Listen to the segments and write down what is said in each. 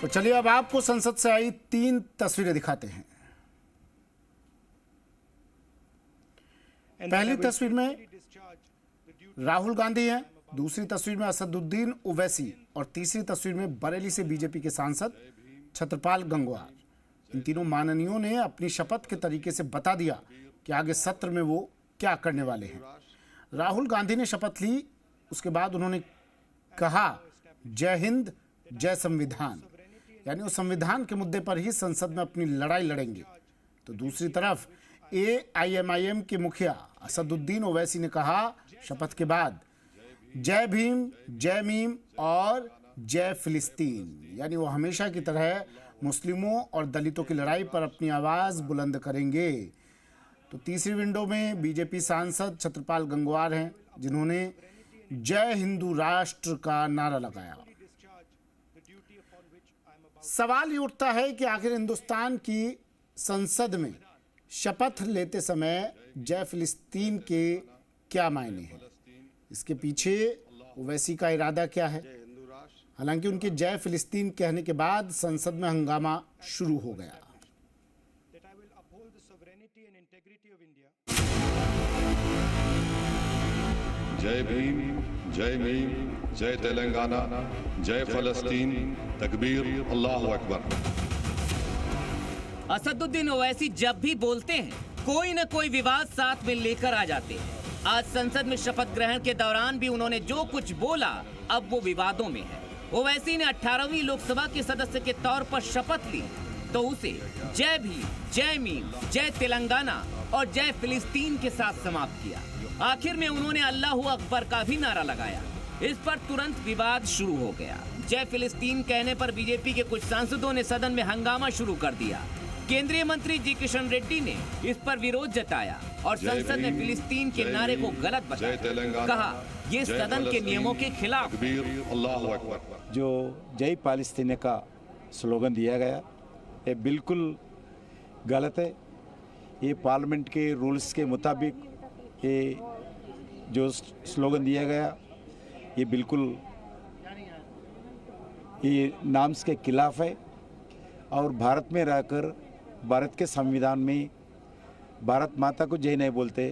तो चलिए अब आपको संसद से आई 3 तस्वीरें दिखाते हैं। पहली तस्वीर में राहुल गांधी हैं, दूसरी तस्वीर में असदुद्दीन ओवैसी और तीसरी तस्वीर में बरेली से बीजेपी के सांसद छत्रपाल गंगवार। इन तीनों माननीयों ने अपनी शपथ के तरीके से बता दिया कि आगे सत्र में वो क्या करने वाले हैं। राहुल गांधी ने शपथ ली, उसके बाद उन्होंने कहा जय हिंद जय संविधान, यानी वो संविधान के मुद्दे पर ही संसद में अपनी लड़ाई लड़ेंगे। तो दूसरी तरफ AIMIM के मुखिया असदुद्दीन ओवैसी ने कहा शपथ के बाद जय भीम जय मीम और जय फिलिस्तीन, यानी वो हमेशा की तरह मुस्लिमों और दलितों की लड़ाई पर अपनी आवाज बुलंद करेंगे। तो तीसरी विंडो में बीजेपी सांसद छत्रपाल गंगवार हैं, जिन्होंने जय हिंदू राष्ट्र का नारा लगाया। सवाल ये उठता है कि आखिर हिंदुस्तान की संसद में शपथ लेते समय जय फिलिस्तीन के क्या मायने हैं, इसके पीछे ओवैसी का इरादा क्या है। हालांकि उनके जय फिलिस्तीन कहने के बाद संसद में हंगामा शुरू हो गया। जय भीम जय मीम जय तेलंगाना जय फलस्तीन तकबीर अल्लाहु अकबर। असदुद्दीन ओवैसी जब भी बोलते हैं कोई न कोई विवाद साथ में लेकर आ जाते हैं। आज संसद में शपथ ग्रहण के दौरान भी उन्होंने जो कुछ बोला अब वो विवादों में है। ओवैसी ने 18वीं लोकसभा के सदस्य के तौर पर शपथ ली तो उसे जय भीम जय मीम जय तेलंगाना और जय फिलिस्तीन के साथ समाप्त किया। आखिर में उन्होंने अल्लाहू अकबर का भी नारा लगाया। इस पर तुरंत विवाद शुरू हो गया। जय फिलिस्तीन कहने पर बीजेपी के कुछ सांसदों ने सदन में हंगामा शुरू कर दिया। केंद्रीय मंत्री जी किशन रेड्डी ने इस पर विरोध जताया और संसद में फिलिस्तीन के नारे को गलत बताया। कहा ये सदन के नियमों के खिलाफ। जो जय फालस्तीन का स्लोगन दिया गया ये बिल्कुल गलत है। ये पार्लियामेंट के रूल्स के मुताबिक ये जो स्लोगन दिया गया ये बिल्कुल ये नाम्स के खिलाफ है और भारत में रहकर भारत के संविधान में भारत माता को जय नहीं बोलते।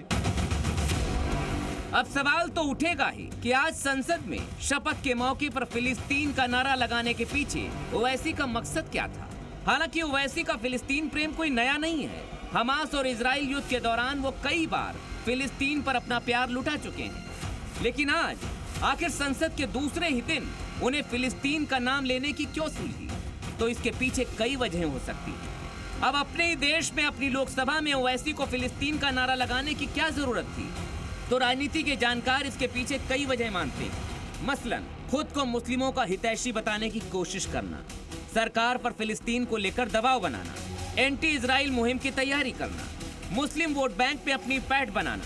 अब सवाल तो उठेगा ही कि आज संसद में शपथ के मौके पर फिलिस्तीन का नारा लगाने के पीछे ओवैसी का मकसद क्या था। हालांकि ओवैसी का फिलिस्तीन प्रेम कोई नया नहीं है। हमास और इजराइल युद्ध के दौरान वो कई बार फिलिस्तीन पर अपना प्यार लुटा चुके हैं, लेकिन आज आखिर संसद के दूसरे ही दिन उन्हें फिलिस्तीन का नाम लेने की क्यों सुझी। तो इसके पीछे कई वजहें हो सकती हैं। अब अपने ही देश में अपनी लोकसभा में ओवैसी को फिलिस्तीन का नारा लगाने की क्या जरूरत थी। तो राजनीति के जानकार इसके पीछे कई वजह मानते हैं। मसलन खुद को मुस्लिमों का हितैषी बताने की कोशिश करना, सरकार पर फिलिस्तीन को लेकर दबाव बनाना, एंटी इजराइल मुहिम की तैयारी करना, मुस्लिम वोट बैंक पे अपनी पैठ बनाना,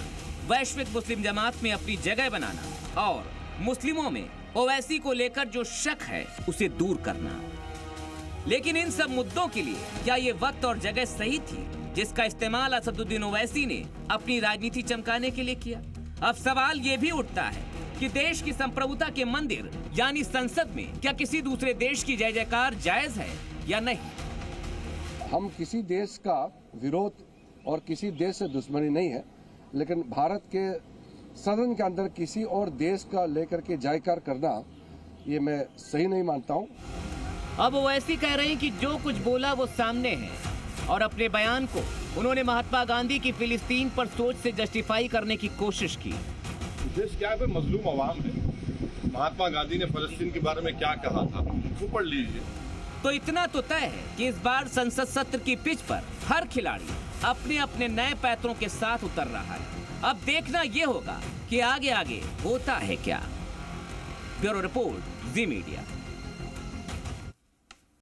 वैश्विक मुस्लिम जमात में अपनी जगह बनाना और मुस्लिमों में ओवैसी को लेकर जो शक है उसे दूर करना। लेकिन इन सब मुद्दों के लिए क्या ये वक्त और जगह सही थी जिसका इस्तेमाल असदुद्दीन ओवैसी ने अपनी राजनीति चमकाने के लिए किया। अब सवाल ये भी उठता है कि देश की संप्रभुता के मंदिर यानी संसद में क्या किसी दूसरे देश की जय जयकार जायज है या नहीं। हम किसी देश का विरोध और किसी देश से दुश्मनी नहीं है, लेकिन भारत के सदन के अंदर किसी और देश का लेकर के जयकार करना ये मैं सही नहीं मानता हूँ। अब ओवैसी कह रहे हैं कि जो कुछ बोला वो सामने है और अपने बयान को उन्होंने महात्मा गांधी की फिलिस्तीन पर सोच से जस्टिफाई करने की कोशिश की। देश क्या है, मजलूम अवाम है। महात्मा गांधी ने फलस्तीन के बारे में क्या कहा था वो पढ़ लीजिए। तो इतना तो तय है कि इस बार संसद सत्र की पिच पर हर खिलाड़ी अपने अपने नए पैतरों के साथ उतर रहा है। अब देखना ये होगा कि आगे आगे होता है क्या। ब्यूरो रिपोर्ट, जी मीडिया।